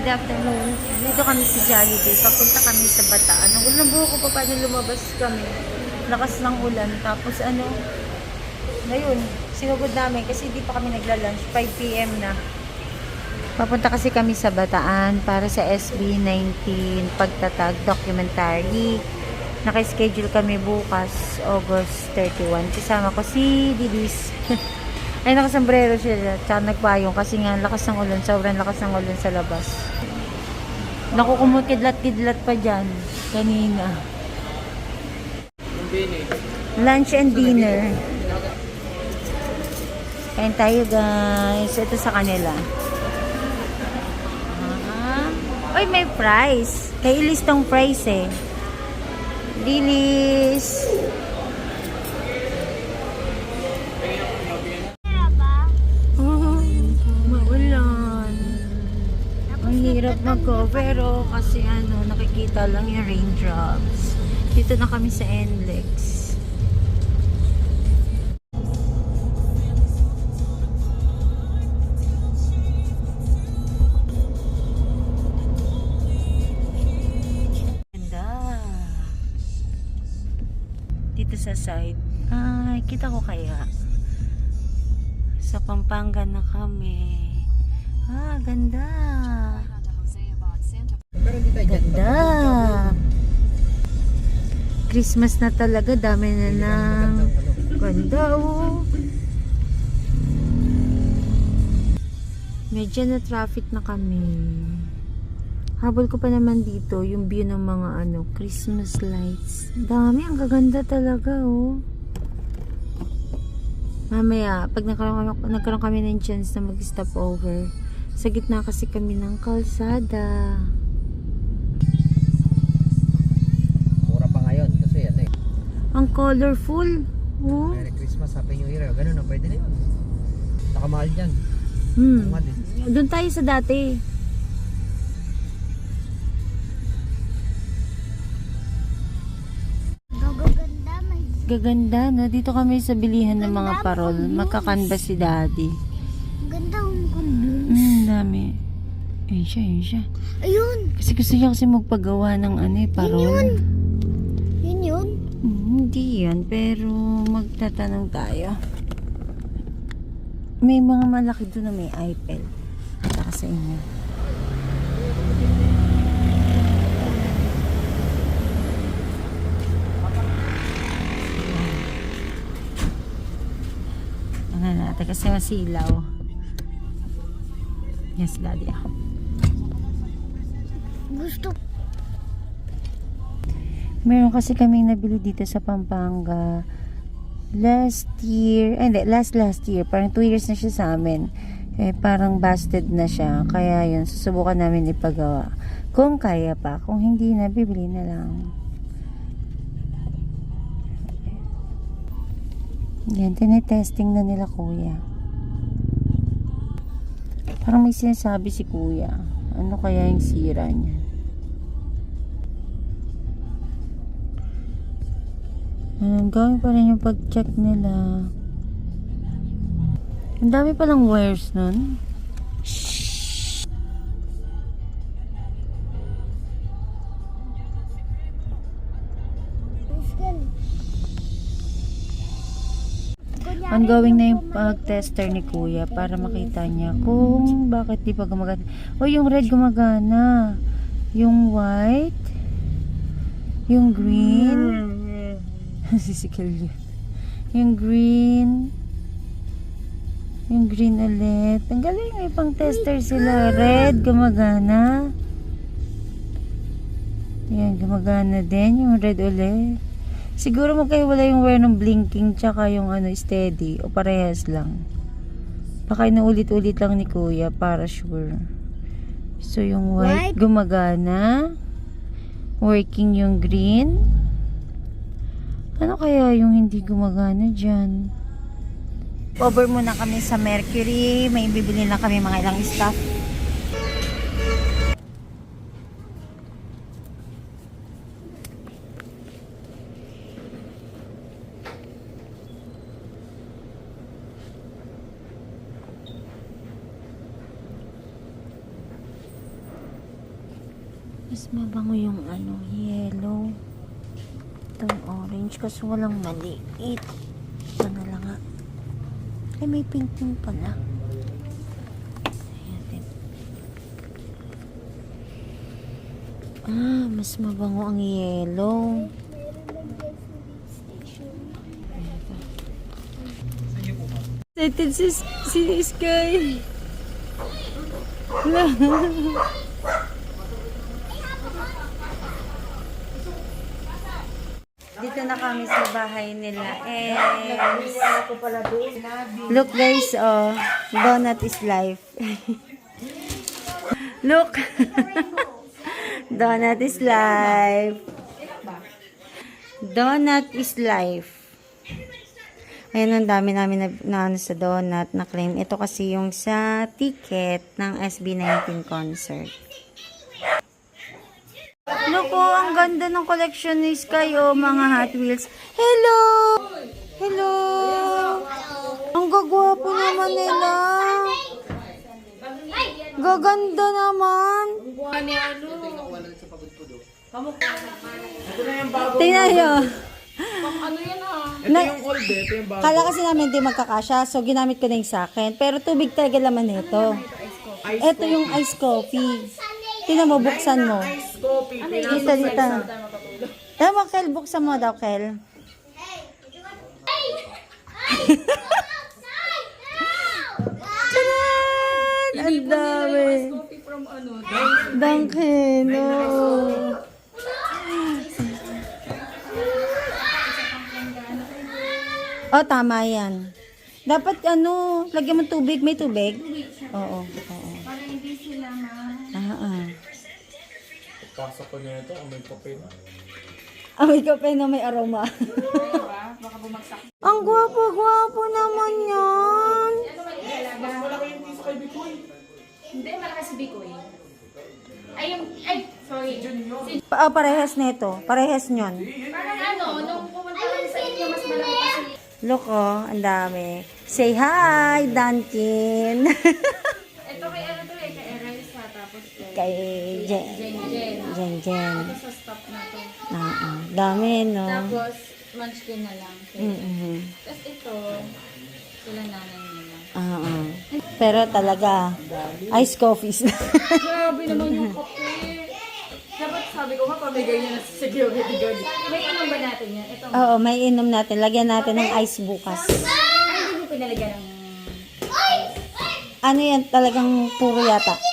good afternoon. Dito kami sa Jollibee. Papunta kami sa Bataan. Ang ulan buho ko pa paano lumabas kami. Lakas ng ulan. Tapos ngayon, sinugod namin kasi hindi pa kami nagla-lunch. 5 p.m. na. Papunta kasi kami sa Bataan para sa SB19 pagtatag documentary. Naka-schedule kami bukas, August 31. Kasama ko si Didis. Ay, nakasombrero siya. Tsaka nagpayong kasi nga lakas ng ulan. Sobrang lakas ng ulan sa labas. Nakukumot-kidlat-kidlat pa dyan. Kanina. Lunch and dinner. Kain tayo guys. Ito sa kanila. Oy, may price. Kay Ilis tong price eh. Lilis. Maulan. Ang hirap mag-cover kasi nakikita lang yung raindrops. Dito na kami sa NLEX. Dito sa side. Ay, kita ko kaya. Sa Pampanga na kami. Ganda. Ganda. Christmas na talaga. Dami na ng ganda Medyo na traffic na kami. Habol ko pa naman dito yung view ng mga Christmas lights. Dami, ang gaganda talaga Mamaya, pag nagkaroon kami ng chance na mag-stop over, sa gitna kasi kami ng kalsada. Mura pa ngayon kasi Ang colorful. Merry Christmas, Happy New Year. Ganun na, pwede na yun. Nakamahal dyan. Doon tayo sa dati. Gaganda, no? Dito kami sa bilihan ng mga parol. Magkakanba si Daddy. Ganda ang kanbus. Dami. Ayun siya. Ayun. Kasi gusto niya kasi magpagawa ng parol. Yun. Hindi yan, pero magtatanong tayo. May mga malaki doon na may Eiffel. Saka sa inyo. Natin kasi masilaw. Yes, Daddy. Gusto. Meron kasi kaming nabili dito sa Pampanga last year, last year, parang 2 years na siya sa amin. Parang busted na siya, kaya yun, susubukan namin ipagawa kung kaya pa. Kung hindi na, bibili na lang. Yan, tinetesting na nila kuya. Parang may sinasabi si kuya. Ano kaya yung sira niya? Gawin pa rin yung pag-check nila. Ang dami palang wires nun. Ongoing na yung pag-tester ni kuya para makita niya kung bakit di pa gumagana. Yung red gumagana. Yung white. Yung green. Sisikil yun. Yung green. Yung green ulit. Ang galing, may pang tester sila. Red gumagana. Yan, gumagana din. Yung red ulit. Siguro magkaiwala yung wire ng blinking tsaka yung steady o parehas lang. Baka inuulit-ulit lang ni kuya para sure. So yung white gumagana. Working yung green. Ano kaya yung hindi gumagana dyan? Over muna kami sa Mercury. May bibili na kami mga ilang stuff. Mas mabango yung ano, yellow. Itong orange kasi walang maliit. Ito na lang nga. Ay, may pink din pala. Ayan din. Ah, mas mabango ang yellow. Excited si Sky. Dito na kami sa bahay nila. Look guys, oh. Donut is life. Look. Donut is life. Donut is life. Ayun, ang dami namin na ano sa donut na claim. Ito kasi yung sa ticket ng SB19 concert. Look, oh, ang ganda ng collection ni Sky, oh, mga Hot Wheels. Hello! Hello! Ang gagwapo naman nila. Gaganda naman. Tingnan nyo. Ito yung old eh, ito yung bago. Kala kasi namin hindi magkakasya, so ginamit ko na yung sa akin. Pero tubig talaga laman nito. Ito yung ice coffee. Tingnan mo, buksan mo. Dito, dito. Alam mo, Kel, buksan mo daw, Kel. Taran! Ang dami. Dunkin, oh. Oh, tama yan. Dapat ano, lagyan mo tubig. May tubig? Oo, oo. Para hindi sila Pasok ko niya ito, may kape na. Amoy kape na may aroma. Ang gwapo-gwapo naman yan. Hindi, malakas si Bikoy. Sorry. Parehas nito. Parehas nyon. Parang ano, nung pumunta kami sa inyo, mas malaki pa si... Look, oh, ang dami. Say hi, Dunkin. Ito kay ano to eh, kay Erisa, tapos Kay Jen. Jen. Jen. Tapos sa stop na to. Dami, no? Tapos, munchkin na lang. Mm-hmm. Tapos ito, sila nanay nila. Pero talaga, ice coffees. Grabe naman yung kape. Dapat sabi ko nga, pamigay niya na sa security guard. May ano ba natin yan? Ito. Oo, may inom natin. Lagyan natin ng ice bukas. Ay, hindi mo pinalagyan ng... Ano yan? Talagang puro yata.